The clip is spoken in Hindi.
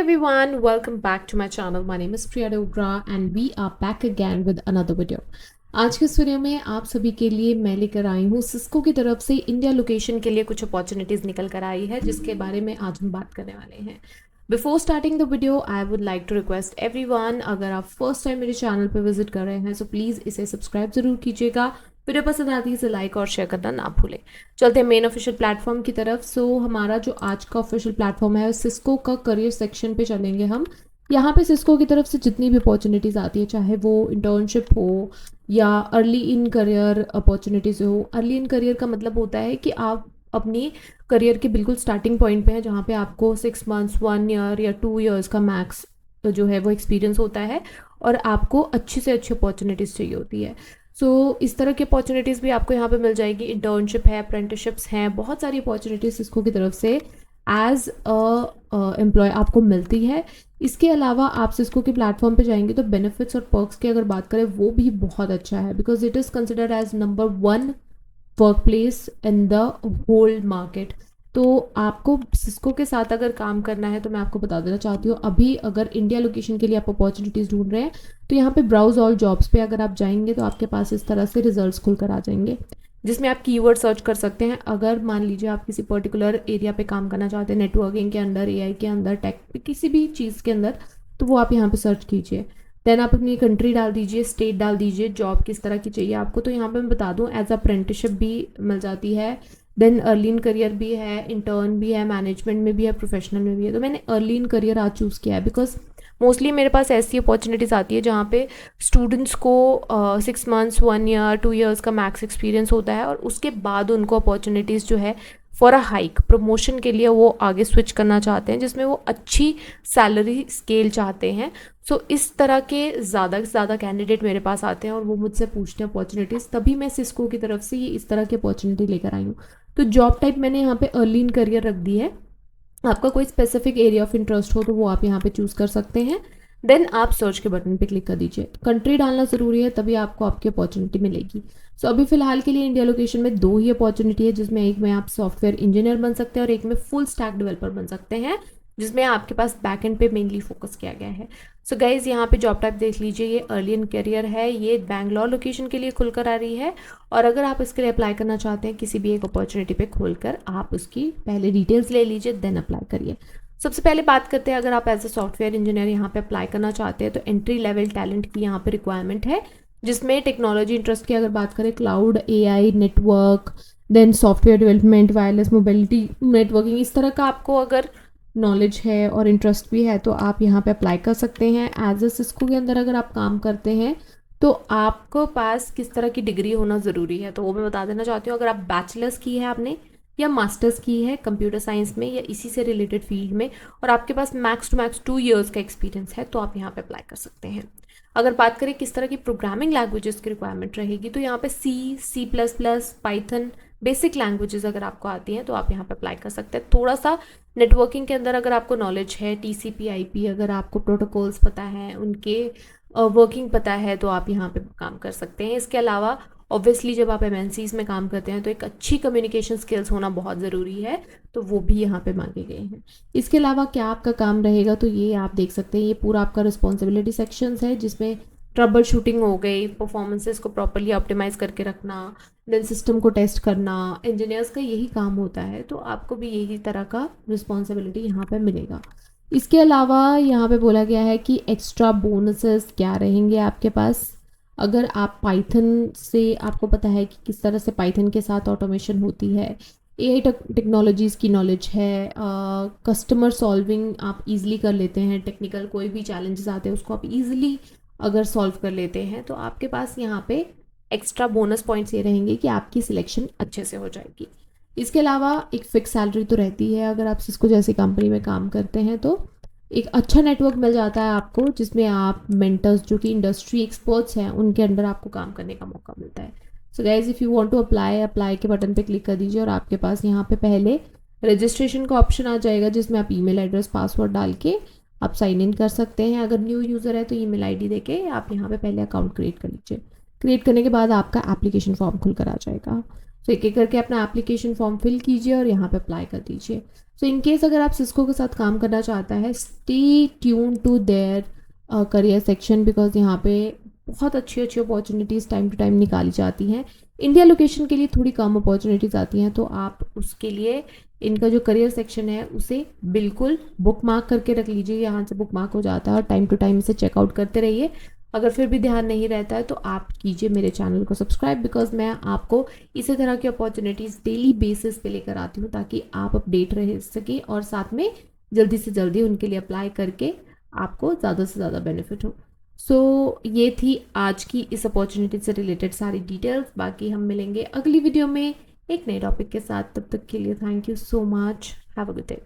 everyone, welcome back to my channel. My name is Priya Dogra and we are back again with another video. आज के इस वीडियो में आप सभी के लिए मैं लेकर आई हूँ सिस्को की तरफ से इंडिया लोकेशन के लिए कुछ अपॉर्चुनिटीज़ निकल कर आई है जिसके बारे में आज हम बात करने वाले हैं. Before starting the video I would like to request everyone, अगर आप फर्स्ट टाइम मेरे चैनल पर विजिट कर रहे हैं तो प्लीज़ इसे सब्सक्राइब ज़रूर कीजिएगा. वीडियो पसंद आती है इसे लाइक और शेयर करना ना भूलें. चलते हैं मेन ऑफिशियल प्लेटफॉर्म की तरफ. सो हमारा जो आज का ऑफिशियल प्लेटफॉर्म है सिस्को का करियर सेक्शन पे चलेंगे हम. यहाँ पे सिस्को की तरफ से जितनी भी अपॉर्चुनिटीज़ आती है, चाहे वो इंटर्नशिप हो या अर्ली इन करियर अपॉर्चुनिटीज़ हो. अर्ली इन करियर का मतलब होता है कि आप अपनी करियर के बिल्कुल स्टार्टिंग पॉइंट पे हैं, जहाँ पे आपको 6 मंथ्स 1 ईयर या 2 ईयर्स का मैक्स जो है वो एक्सपीरियंस होता है और आपको अच्छी से अच्छी अपॉर्चुनिटीज़ चाहिए होती है. सो इस तरह की अपॉर्चुनिटीज़ भी आपको यहाँ पे मिल जाएगी. इंटर्नशिप है, अप्रेंटिसशिप्स हैं, बहुत सारी अपॉर्चुनिटीज़ सिस्को की तरफ से एज एम्प्लॉय आपको मिलती है. इसके अलावा आप सिस्को के प्लेटफॉर्म पे जाएंगे तो बेनिफिट्स और पर्क्स की अगर बात करें वो भी बहुत अच्छा है, because it is considered as number 1 work place in the whole market. तो आपको सिस्को के साथ अगर काम करना है तो मैं आपको बता देना चाहती हूँ, अभी अगर इंडिया लोकेशन के लिए आप अपॉर्चुनिटीज़ ढूंढ रहे हैं तो यहाँ पे ब्राउज ऑल जॉब्स पे अगर आप जाएंगे तो आपके पास इस तरह से रिजल्ट्स खुल कर आ जाएंगे जिसमें आप कीवर्ड सर्च कर सकते हैं. अगर मान लीजिए आप किसी पर्टिकुलर एरिया पे काम करना चाहते हैं, नेटवर्किंग के अंदर, एआई के अंदर, टेक किसी भी चीज़ के अंदर, तो वो आप यहाँ पे सर्च कीजिए. देन आप अपनी कंट्री डाल दीजिए, स्टेट डाल दीजिए, जॉब किस तरह की चाहिए आपको. तो यहाँ पे मैं बता दूँ एज अप्रेंटिसशिप भी मिल जाती है, देन अर्ली इन करियर भी है, इंटर्न भी है, मैनेजमेंट में भी है, प्रोफेशनल में भी है. तो मैंने अर्ली इन करियर आज चूज़ किया है बिकॉज मोस्टली मेरे पास ऐसी अपॉर्चुनिटीज़ आती है जहाँ पे स्टूडेंट्स को 6 मंथ्स 1 ईयर 2 ईयर्स का मैक्स एक्सपीरियंस होता है और उसके बाद उनको अपॉर्चुनिटीज़ जो है फॉर अ हाइक प्रमोशन के लिए वो आगे स्विच करना चाहते हैं, जिसमें वो अच्छी सैलरी स्केल चाहते हैं. सो इस तरह के ज़्यादा से ज़्यादा कैंडिडेट मेरे पास आते हैं और वो मुझसे पूछते हैं अपॉर्चुनिटीज़, तभी मैं सिस्को की तरफ से ये इस तरह की अपॉर्चुनिटी लेकर आई हूँ. तो जॉब टाइप मैंने यहाँ पे अर्ली इन करियर रख दी है. आपका कोई स्पेसिफिक एरिया ऑफ इंटरेस्ट हो तो वो आप यहाँ पे चूज़ कर सकते हैं. देन आप सर्च के बटन पे क्लिक कर दीजिए. कंट्री डालना ज़रूरी है, तभी आपको आपकी अपॉर्चुनिटी मिलेगी. सो अभी फिलहाल के लिए इंडिया लोकेशन में 2 ही अपॉर्चुनिटी है, जिसमें एक में आप सॉफ्टवेयर इंजीनियर बन सकते हैं और एक में फुल स्टैक डेवलपर बन सकते हैं, जिसमें आपके पास बैक एंड पे मेनली फोकस किया गया है. सो गाइज यहाँ पे जॉब टाइप देख लीजिए, ये अर्ली इन करियर है, ये बैंगलोर लोकेशन के लिए खुलकर आ रही है. और अगर आप इसके लिए अप्लाई करना चाहते हैं किसी भी एक अपॉर्चुनिटी पे खोलकर, आप उसकी पहले डिटेल्स ले लीजिए, देन अप्लाई करिए. सबसे पहले बात करते हैं, अगर आप एज ए सॉफ्टवेयर इंजीनियर यहाँ पे अप्लाई करना चाहते हैं तो एंट्री लेवल टैलेंट की यहाँ पे रिक्वायरमेंट है, जिसमें टेक्नोलॉजी इंटरेस्ट की अगर बात करें, cloud, AI, network, then software development, wireless mobility, networking, इस तरह का आपको अगर नॉलेज है और इंटरेस्ट भी है तो आप यहाँ पे अप्लाई कर सकते हैं. एज ए सिस्को के अंदर अगर आप काम करते हैं तो आपको पास किस तरह की डिग्री होना ज़रूरी है तो वो मैं बता देना चाहती हूँ. अगर आप बैचलर्स की है आपने या मास्टर्स की है कंप्यूटर साइंस में या इसी से रिलेटेड फील्ड में और आपके पास मैक्स टू मैक्स 2 ईयर्स का एक्सपीरियंस है तो आप यहाँ पे अप्लाई कर सकते हैं. अगर बात करें किस तरह की प्रोग्रामिंग लैंग्वेजेस की रिक्वायरमेंट रहेगी तो यहाँ पे C++, पाइथन, बेसिक लैंग्वेजेस अगर आपको आती हैं तो आप यहाँ पे अप्लाई कर सकते हैं. थोड़ा सा नेटवर्किंग के अंदर अगर आपको नॉलेज है, TCP/IP, अगर आपको प्रोटोकॉल्स पता है, उनके वर्किंग पता है तो आप यहाँ पे काम कर सकते हैं. इसके अलावा ऑब्वियसली जब आप MNCs में काम करते हैं तो एक अच्छी कम्युनिकेशन स्किल्स होना बहुत ज़रूरी है, तो वो भी यहाँ पे मांगे गए हैं. इसके अलावा क्या आपका काम रहेगा तो ये आप देख सकते हैं, ये पूरा आपका रिस्पॉन्सिबिलिटी सेक्शंस है, जिसमें ट्रबल शूटिंग हो गई, परफॉर्मेंसेस को प्रॉपरली ऑप्टिमाइज़ करके रखना, देन सिस्टम को टेस्ट करना. इंजीनियर्स का यही काम होता है, तो आपको भी यही तरह का रिस्पॉन्सिबिलिटी यहाँ पर मिलेगा. इसके अलावा यहाँ पे बोला गया है कि एक्स्ट्रा बोनसेस क्या रहेंगे आपके पास. अगर आप पाइथन से, आपको पता है कि किस तरह से पाइथन के साथ ऑटोमेशन होती है, एआई टेक्नोलॉजीज़ की नॉलेज है, कस्टमर सॉल्विंग आप इजीली कर लेते हैं, टेक्निकल कोई भी चैलेंजेस आते हैं उसको आप इजीली अगर सॉल्व कर लेते हैं तो आपके पास यहाँ पे एक्स्ट्रा बोनस पॉइंट्स ये रहेंगे कि आपकी सिलेक्शन अच्छे से हो जाएगी. इसके अलावा एक फ़िक्स सैलरी तो रहती है, अगर आप सिस्को जैसी कंपनी में काम करते हैं तो एक अच्छा नेटवर्क मिल जाता है आपको, जिसमें आप मेंटर्स जो कि इंडस्ट्री एक्सपर्ट्स हैं उनके अंडर आपको काम करने का मौका मिलता है. So guys if you want to apply के बटन पे क्लिक कर दीजिए और आपके पास यहाँ पे पहले रजिस्ट्रेशन का ऑप्शन आ जाएगा, जिसमें आप ईमेल एड्रेस, पासवर्ड डाल के आप साइन इन कर सकते हैं. अगर न्यू यूज़र है तो ईमेल आईडी देके आप यहाँ पे पहले अकाउंट क्रिएट कर लीजिए. क्रिएट करने के बाद आपका एप्लीकेशन फॉर्म खुल कर आ जाएगा. सो एक एक करके अपना एप्लीकेशन फॉर्म फिल कीजिए और यहाँ पे अप्लाई कर दीजिए। सो इन केस अगर आप सिस्को के साथ काम करना चाहता है, stay tune to their career section, because यहाँ पे बहुत अच्छी अच्छी अपॉर्चुनिटीज़ टाइम टू टाइम निकाली जाती हैं। इंडिया लोकेशन के लिए थोड़ी कम अपॉर्चुनिटीज़ आती हैं, तो आप उसके लिए इनका जो करियर सेक्शन है उसे बिल्कुल बुक मार्क करके रख लीजिए। यहाँ से बुक मार्क हो जाता है और टाइम टू टाइम इसे चेकआउट करते रहिए। अगर फिर भी ध्यान नहीं रहता है तो आप कीजिए मेरे चैनल को सब्सक्राइब, बिकॉज मैं आपको इसी तरह की अपॉर्चुनिटीज़ डेली बेसिस पे लेकर आती हूँ, ताकि आप अपडेट रह सकें और साथ में जल्दी से जल्दी उनके लिए अप्लाई करके आपको ज़्यादा से ज़्यादा बेनिफिट हो। सो ये थी आज की इस अपॉर्चुनिटी से रिलेटेड सारी डिटेल्स। बाकी हम मिलेंगे अगली वीडियो में एक नए टॉपिक के साथ। तब तक के लिए thank you so much. Have a good day.